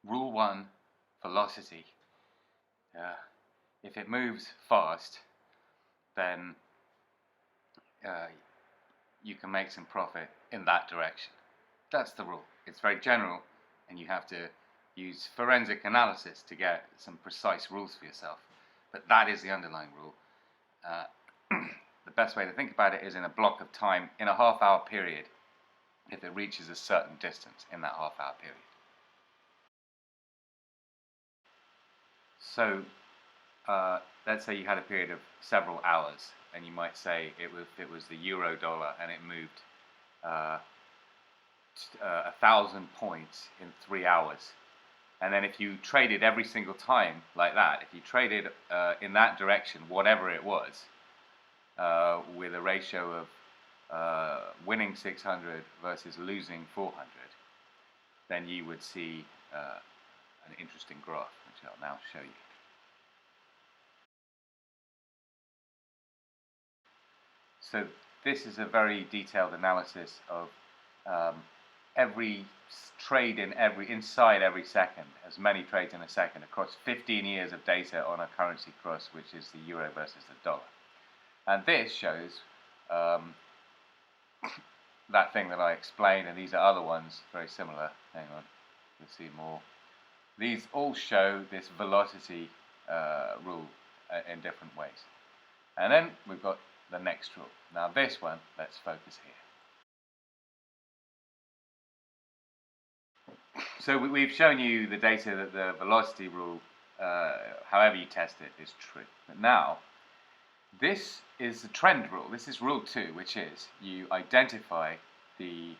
Rule 1, velocity. If it moves fast, then you can make some profit in that direction. That's the rule. It's very general, and you have to use forensic analysis to get some precise rules for yourself. But that is the underlying rule. The best way to think about it is in a block of time, in a half-hour period, if it reaches a certain distance in that half-hour period. So let's say you had a period of several hours, and you might say it was the euro dollar, and it moved 1,000 points in 3 hours. And then if you traded every single time like that, if you traded in that direction, whatever it was, with a ratio of winning 600 versus losing 400, then you would see an interesting graph, which I'll now show you. So this is a very detailed analysis of every trade inside every second, as many trades in a second, across 15 years of data on a currency cross, which is the euro versus the dollar. And this shows that thing that I explained, and these are other ones very similar. Hang on, you'll see more. These all show this velocity rule in different ways. And then we've got the next rule. Now this one, let's focus here. So we've shown you the data that the velocity rule, however you test it, is true. But now, this is the trend rule. This is rule 2, which is you identify the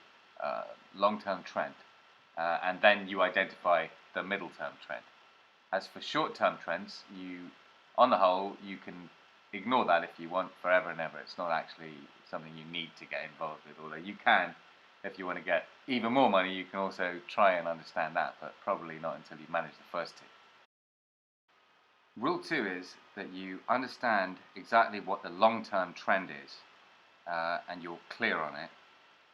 long-term trend, and then you identify the middle-term trend. As for short-term trends, on the whole, you can ignore that if you want forever and ever. It's not actually something you need to get involved with, although you can. If you want to get even more money, you can also try and understand that, but probably not until you manage the first two. Rule 2 is that you understand exactly what the long-term trend is, and you're clear on it.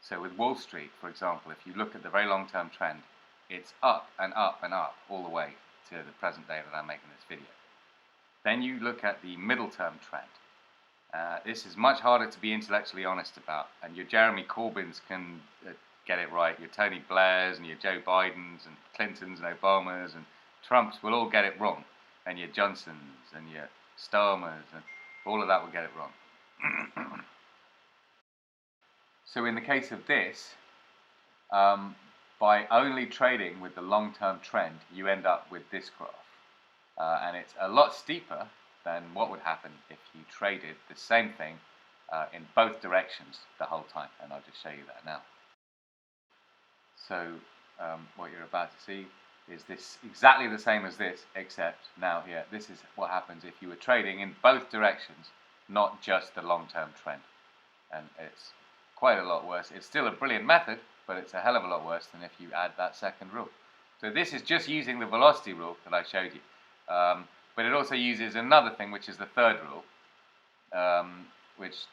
So with Wall Street, for example, if you look at the very long-term trend, it's up and up and up all the way to the present day that I'm making this video. Then you look at the middle-term trend. This is much harder to be intellectually honest about, and your Jeremy Corbyns can get it right, your Tony Blairs and your Joe Bidens and Clintons and Obamas and Trumps will all get it wrong, and your Johnsons and your Starmers and all of that will get it wrong. So in the case of this, by only trading with the long-term trend, you end up with this graph, and it's a lot steeper than what would happen if you traded the same thing in both directions the whole time, and I'll just show you that now. So what you're about to see is this exactly the same as this, except now here, this is what happens if you were trading in both directions, not just the long-term trend. And it's quite a lot worse. It's still a brilliant method, but it's a hell of a lot worse than if you add that second rule. So this is just using the velocity rule that I showed you. But it also uses another thing, which is the third rule, which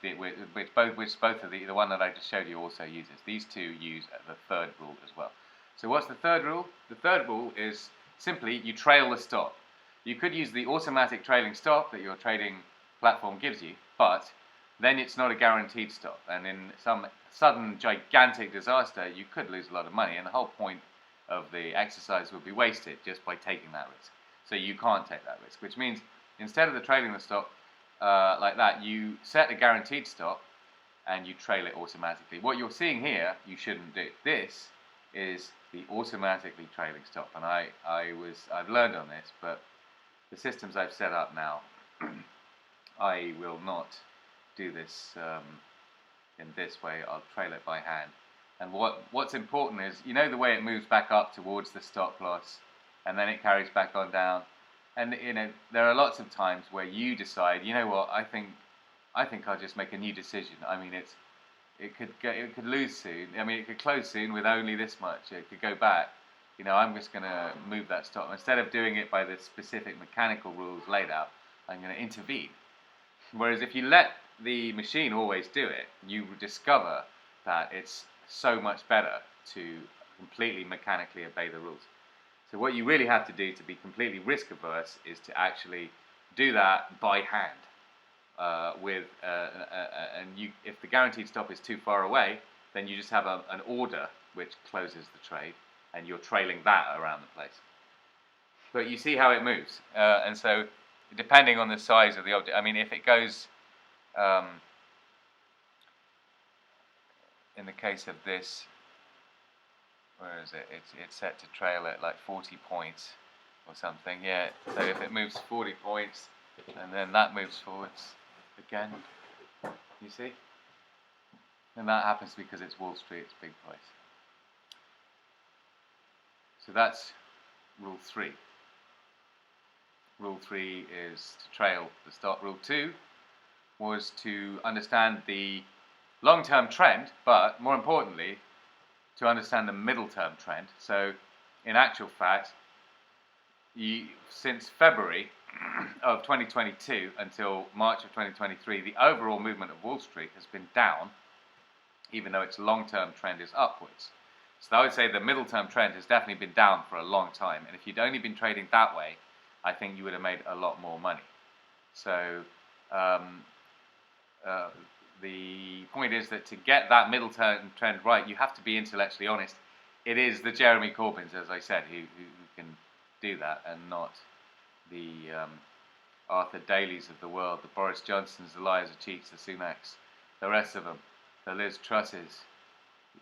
both of the one that I just showed you also uses. These two use the third rule as well. So what's the third rule? The third rule is simply you trail the stop. You could use the automatic trailing stop that your trading platform gives you, but then it's not a guaranteed stop. And in some sudden gigantic disaster, you could lose a lot of money, and the whole point of the exercise would be wasted just by taking that risk. So you can't take that risk, which means instead of the trailing the stop like that, you set a guaranteed stop and you trail it automatically. What you're seeing here, you shouldn't do. This is the automatically trailing stop, and I've learned on this, but the systems I've set up now, I will not do this in this way. I'll trail it by hand. And what's important is, you know, the way it moves back up towards the stop loss, and then it carries back on down. And you know, there are lots of times where you decide, you know what, I think I'll just make a new decision. I mean, it could lose soon. I mean, it could close soon with only this much. It could go back. You know, I'm just going to move that stop. Instead of doing it by the specific mechanical rules laid out, I'm going to intervene. Whereas if you let the machine always do it, you discover that it's so much better to completely mechanically obey the rules. So what you really have to do to be completely risk averse is to actually do that by hand. If the guaranteed stop is too far away, then you just have an order which closes the trade, and you're trailing that around the place. But you see how it moves, and so depending on the size of the object, I mean, if it goes, in the case of this, where is it? It's set to trail at like 40 points or something. Yeah. So if it moves 40 points, and then that moves forwards again, you see, and that happens because it's Wall Street, it's big price. So that's rule 3. Rule 3 is to trail the stop. Rule 2 was to understand the long-term trend, but more importantly, to understand the middle-term trend. So, in actual fact, since February of 2022 until March of 2023, the overall movement of Wall Street has been down, even though its long-term trend is upwards. So I would say the middle-term trend has definitely been down for a long time, and if you'd only been trading that way, I think you would have made a lot more money. So the point is that to get that middle-term trend right, you have to be intellectually honest. It is the Jeremy Corbyns, as I said, who can do that, and not the Arthur Daleys of the world, the Boris Johnsons, the Liars of Cheeks, the Sunaks, the rest of them, the Liz Trusses.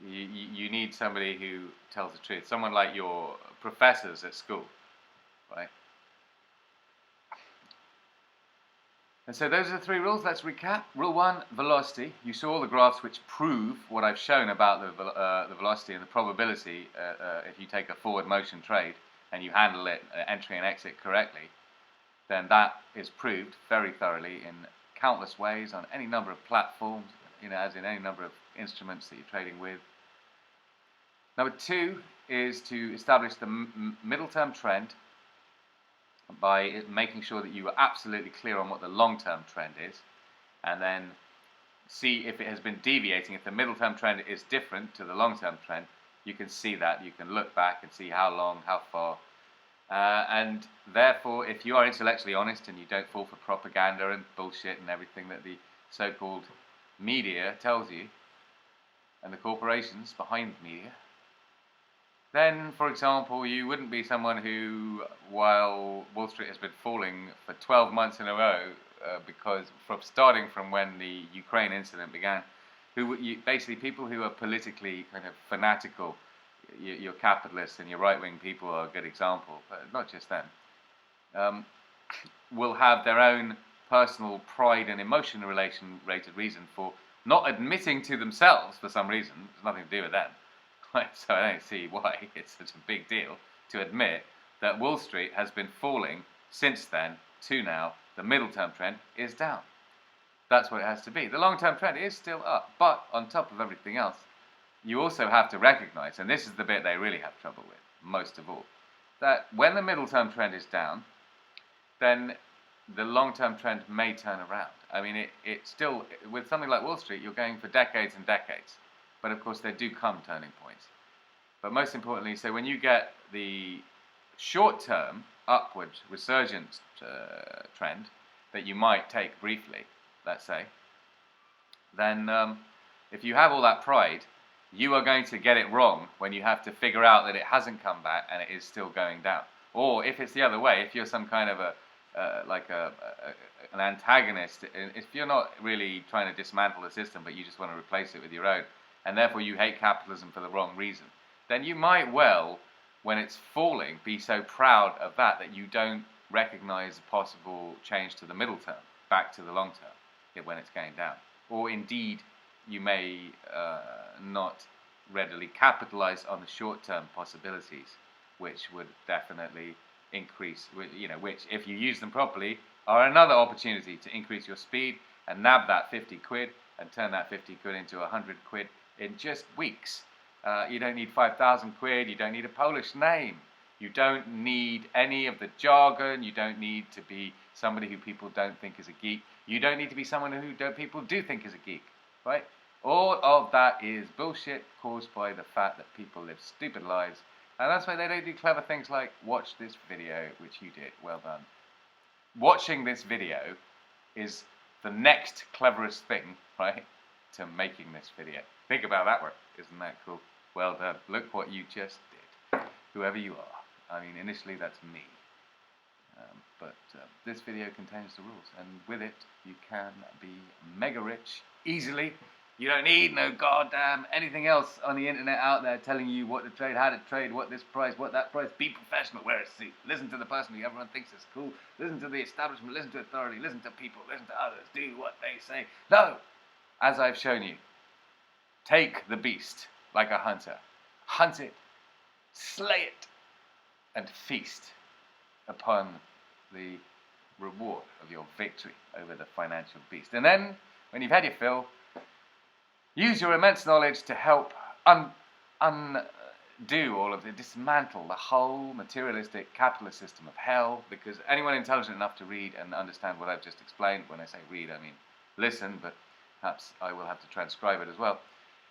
You need somebody who tells the truth, someone like your professors at school, right? And so those are the 3 rules. Let's recap. Rule 1, velocity. You saw all the graphs which prove what I've shown about the velocity and the probability if you take a forward motion trade and you handle it, entry and exit correctly, then that is proved very thoroughly in countless ways on any number of platforms, as in any number of instruments that you're trading with. Number 2 is to establish the middle-term trend by making sure that you are absolutely clear on what the long-term trend is, and then see if it has been deviating. If the middle-term trend is different to the long-term trend, you can see that. You can look back and see how long, how far. And therefore, if you are intellectually honest and you don't fall for propaganda and bullshit and everything that the so-called media tells you, and the corporations behind the media, then, for example, you wouldn't be someone who, while Wall Street has been falling for 12 months in a row, because starting from when the Ukraine incident began, basically people who are politically kind of fanatical, your capitalists and your right-wing people are a good example, but not just them, will have their own personal pride and emotion related reason for not admitting to themselves, for some reason, it's nothing to do with them. So I don't see why it's such a big deal to admit that Wall Street has been falling since then to now. The middle-term trend is down. That's what it has to be. The long-term trend is still up, but on top of everything else, you also have to recognize, and this is the bit they really have trouble with, most of all, that when the middle-term trend is down, then the long-term trend may turn around. I mean, it still, with something like Wall Street, you're going for decades and decades. But of course, there do come turning points. But most importantly, so when you get the short-term upward resurgent trend that you might take briefly, let's say, then if you have all that pride, you are going to get it wrong when you have to figure out that it hasn't come back and it is still going down. Or if it's the other way, if you're some kind of an antagonist, if you're not really trying to dismantle the system, but you just want to replace it with your own, and therefore you hate capitalism for the wrong reason, then you might well, when it's falling, be so proud of that you don't recognize a possible change to the middle term, back to the long term, when it's going down. Or indeed, you may not readily capitalize on the short-term possibilities, which would definitely increase, which, if you use them properly, are another opportunity to increase your speed and nab that 50 quid and turn that 50 quid into 100 quid in just weeks. You don't need 5,000 quid, you don't need a Polish name, you don't need any of the jargon, you don't need to be somebody who people don't think is a geek, you don't need to be someone who people do think is a geek, right? All of that is bullshit caused by the fact that people live stupid lives And that's why they don't do clever things like watch this video, which you did. Well done. Watching this video is the next cleverest thing, right, to making this video. Think about that work. Isn't that cool? Well done. Look what you just did. Whoever you are. I mean, initially that's me. But this video contains the rules, and with it you can be mega rich easily. You don't need no goddamn anything else on the internet out there telling you what to trade, how to trade, what this price, what that price. Be professional, wear a suit. Listen to the person who everyone thinks is cool. Listen to the establishment, listen to authority, listen to people, listen to others. Do what they say. No! As I've shown you, take the beast like a hunter. Hunt it, slay it, and feast upon the reward of your victory over the financial beast. And then, when you've had your fill, use your immense knowledge to help undo all of the, dismantle the whole materialistic capitalist system of hell, because anyone intelligent enough to read and understand what I've just explained, when I say read, I mean listen, but perhaps I will have to transcribe it as well,